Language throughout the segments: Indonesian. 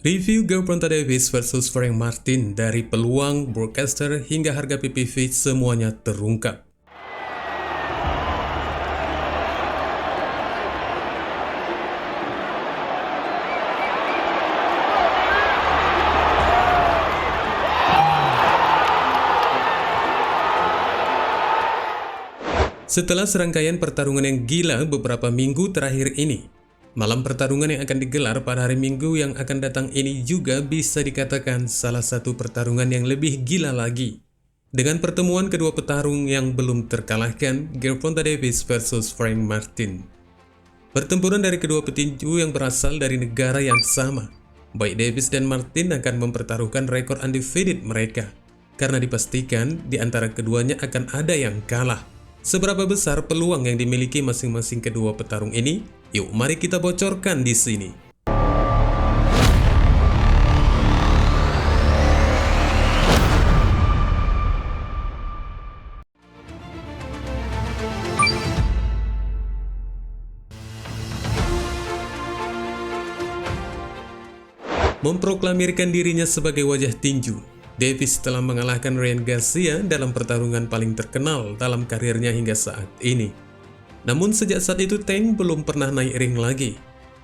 Review Gervonta Davis versus Frank Martin, dari peluang, broadcaster, hingga harga PPV semuanya terungkap. Setelah serangkaian pertarungan yang gila beberapa minggu terakhir ini, malam pertarungan yang akan digelar pada hari Minggu yang akan datang ini juga bisa dikatakan salah satu pertarungan yang lebih gila lagi. Dengan pertemuan kedua petarung yang belum terkalahkan, Gervonta Davis versus Frank Martin. Pertempuran dari kedua petinju yang berasal dari negara yang sama. Baik Davis dan Martin akan mempertaruhkan rekor undefeated mereka, karena dipastikan di antara keduanya akan ada yang kalah. Seberapa besar peluang yang dimiliki masing-masing kedua petarung ini? Yuk, mari kita bocorkan di sini. Memproklamirkan dirinya sebagai wajah tinju, Davis telah mengalahkan Ryan Garcia dalam pertarungan paling terkenal dalam karirnya hingga saat ini. Namun sejak saat itu Tank belum pernah naik ring lagi.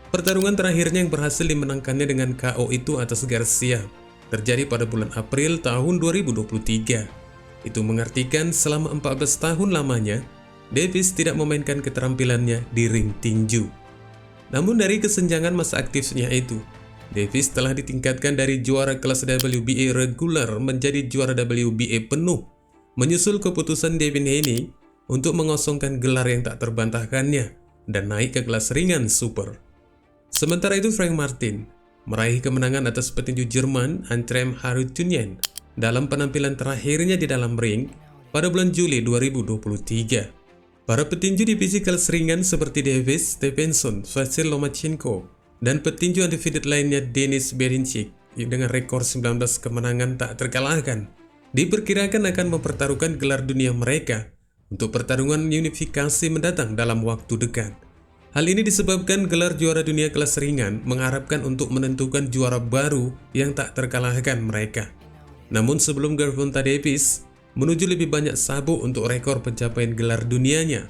Pertarungan terakhirnya yang berhasil dimenangkannya dengan KO itu atas Garcia terjadi pada bulan April tahun 2023. Itu mengartikan selama 14 tahun lamanya, Davis tidak memainkan keterampilannya di ring tinju. Namun dari kesenjangan masa aktifnya itu, Davis telah ditingkatkan dari juara kelas WBA reguler menjadi juara WBA penuh, menyusul keputusan Devin Haney untuk mengosongkan gelar yang tak terbantahkannya dan naik ke kelas ringan super. Sementara itu Frank Martin meraih kemenangan atas petinju Jerman Antrem Harutyunyan dalam penampilan terakhirnya di dalam ring pada bulan Juli 2023. Para petinju divisi kelas ringan seperti Davis, Stevenson, Vasyl Lomachenko, dan petinju undefeated lainnya Denis Berinchik dengan rekor 19 kemenangan tak terkalahkan diperkirakan akan mempertaruhkan gelar dunia mereka untuk pertarungan unifikasi mendatang dalam waktu dekat. Hal ini disebabkan gelar juara dunia kelas ringan mengharapkan untuk menentukan juara baru yang tak terkalahkan mereka. Namun sebelum Gervonta Davis menuju lebih banyak sabuk untuk rekor pencapaian gelar dunianya,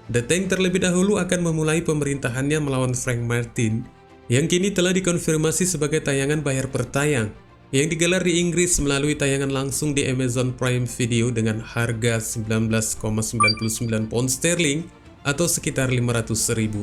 The Tank terlebih dahulu akan memulai pemerintahannya melawan Frank Martin yang kini telah dikonfirmasi sebagai tayangan bayar per tayang yang digelar di Inggris melalui tayangan langsung di Amazon Prime Video dengan harga 19,99 pound sterling atau sekitar Rp500.000.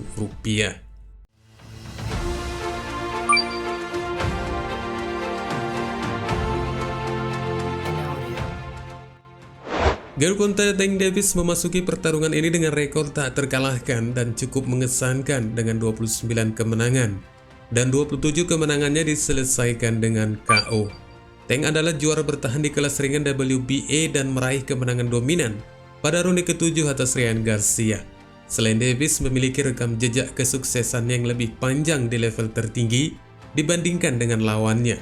Gervonta Tank Davis memasuki pertarungan ini dengan rekor tak terkalahkan dan cukup mengesankan dengan 29 kemenangan. Dan 27 kemenangannya diselesaikan dengan KO. Tank adalah juara bertahan di kelas ringan WBA dan meraih kemenangan dominan pada ronde ke-7 atas Ryan Garcia. Selain Davis memiliki rekam jejak kesuksesan yang lebih panjang di level tertinggi dibandingkan dengan lawannya.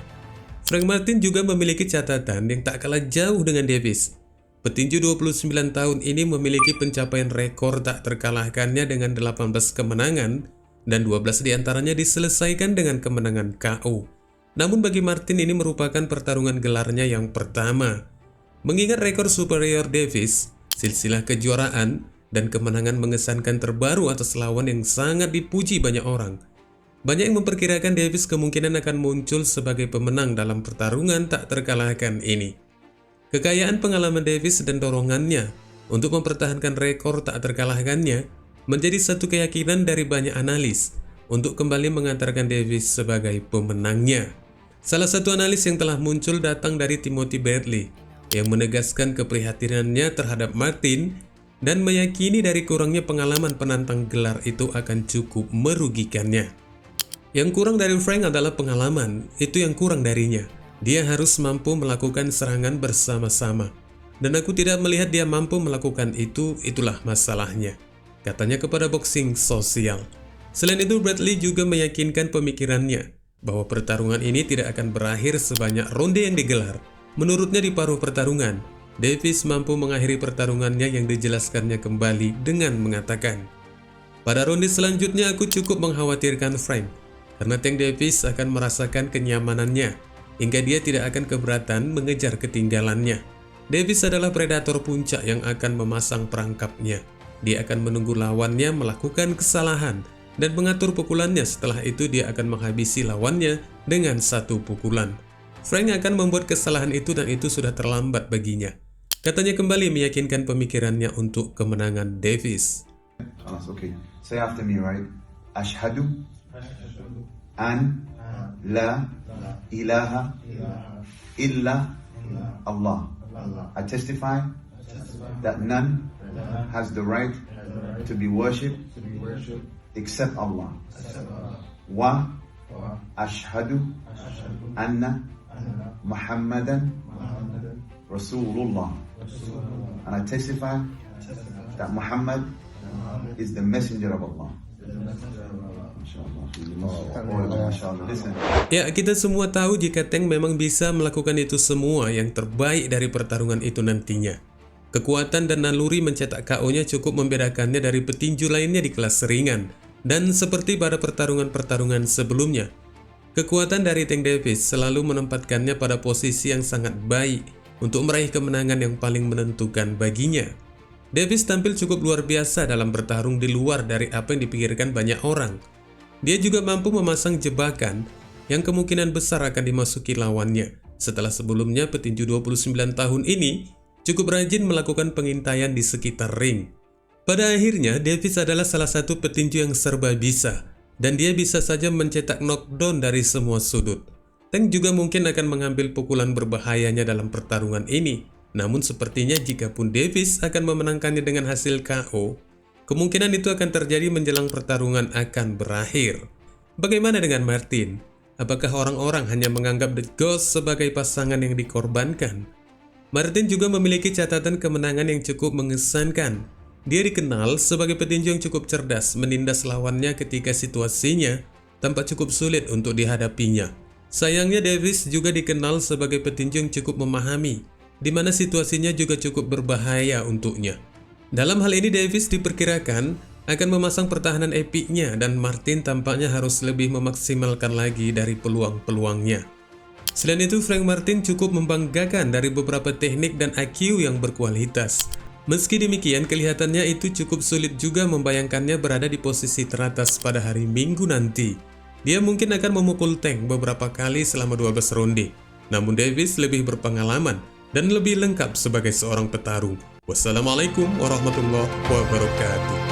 Frank Martin juga memiliki catatan yang tak kalah jauh dengan Davis. Petinju 29 tahun ini memiliki pencapaian rekor tak terkalahkannya dengan 18 kemenangan dan 12 diantaranya diselesaikan dengan kemenangan KO. Namun bagi Martin ini merupakan pertarungan gelarnya yang pertama. Mengingat rekor superior Davis, silsilah kejuaraan, dan kemenangan mengesankan terbaru atas lawan yang sangat dipuji banyak orang, banyak yang memperkirakan Davis kemungkinan akan muncul sebagai pemenang dalam pertarungan tak terkalahkan ini. Kekayaan pengalaman Davis dan dorongannya untuk mempertahankan rekor tak terkalahkannya menjadi satu keyakinan dari banyak analis untuk kembali mengantarkan Davis sebagai pemenangnya. Salah satu analis yang telah muncul datang dari Timothy Bradley yang menegaskan keprihatinannya terhadap Martin dan meyakini dari kurangnya pengalaman penantang gelar itu akan cukup merugikannya. Yang kurang dari Frank adalah pengalaman, itu yang kurang darinya. Dia harus mampu melakukan serangan bersama-sama. Dan aku tidak melihat dia mampu melakukan itu, itulah masalahnya, katanya kepada Boxing Social. Selain itu, Bradley juga meyakinkan pemikirannya bahwa pertarungan ini tidak akan berakhir sebanyak ronde yang digelar. Menurutnya di paruh pertarungan, Davis mampu mengakhiri pertarungannya yang dijelaskannya kembali dengan mengatakan, "Pada ronde selanjutnya aku cukup mengkhawatirkan Frank, karena Tank Davis akan merasakan kenyamanannya, hingga dia tidak akan keberatan mengejar ketinggalannya. Davis adalah predator puncak yang akan memasang perangkapnya. Dia akan menunggu lawannya melakukan kesalahan dan mengatur pukulannya. Setelah itu dia akan menghabisi lawannya dengan satu pukulan. Frank akan membuat kesalahan itu dan itu sudah terlambat baginya. Katanya kembali meyakinkan pemikirannya untuk kemenangan Davis. Okay. Say after me, right? Ashhadu an la ilaha illa Allah. I testify that none has the right to be worshipped except Allah. Wa ashhadu anna Muhammadan Rasulullah. And I testify that Muhammad is the messenger of Allah. Ya, kita semua tahu jika Tank memang bisa melakukan itu semua, yang terbaik dari pertarungan itu nantinya. Kekuatan dan naluri mencetak KO-nya cukup membedakannya dari petinju lainnya di kelas ringan. Dan seperti pada pertarungan-pertarungan sebelumnya, kekuatan dari Tank Davis selalu menempatkannya pada posisi yang sangat baik untuk meraih kemenangan yang paling menentukan baginya. Davis tampil cukup luar biasa dalam bertarung di luar dari apa yang dipikirkan banyak orang. Dia juga mampu memasang jebakan yang kemungkinan besar akan dimasuki lawannya. Setelah sebelumnya petinju 29 tahun ini cukup rajin melakukan pengintaian di sekitar ring. Pada akhirnya Davis adalah salah satu petinju yang serba bisa, dan dia bisa saja mencetak knockdown dari semua sudut. Tank juga mungkin akan mengambil pukulan berbahayanya dalam pertarungan ini. Namun sepertinya jikapun Davis akan memenangkannya dengan hasil KO, kemungkinan itu akan terjadi menjelang pertarungan akan berakhir. Bagaimana dengan Martin? Apakah orang-orang hanya menganggap The Ghost sebagai pasangan yang dikorbankan? Martin juga memiliki catatan kemenangan yang cukup mengesankan. Dia dikenal sebagai petinju yang cukup cerdas, menindas lawannya ketika situasinya tampak cukup sulit untuk dihadapinya. Sayangnya Davis juga dikenal sebagai petinju yang cukup memahami, di mana situasinya juga cukup berbahaya untuknya. Dalam hal ini Davis diperkirakan akan memasang pertahanan epiknya dan Martin tampaknya harus lebih memaksimalkan lagi dari peluang-peluangnya. Selain itu, Frank Martin cukup membanggakan dari beberapa teknik dan IQ yang berkualitas. Meski demikian, kelihatannya itu cukup sulit juga membayangkannya berada di posisi teratas pada hari Minggu nanti. Dia mungkin akan memukul Tank beberapa kali selama 12 ronde. Namun Davis lebih berpengalaman dan lebih lengkap sebagai seorang petarung. Wassalamualaikum warahmatullahi wabarakatuh.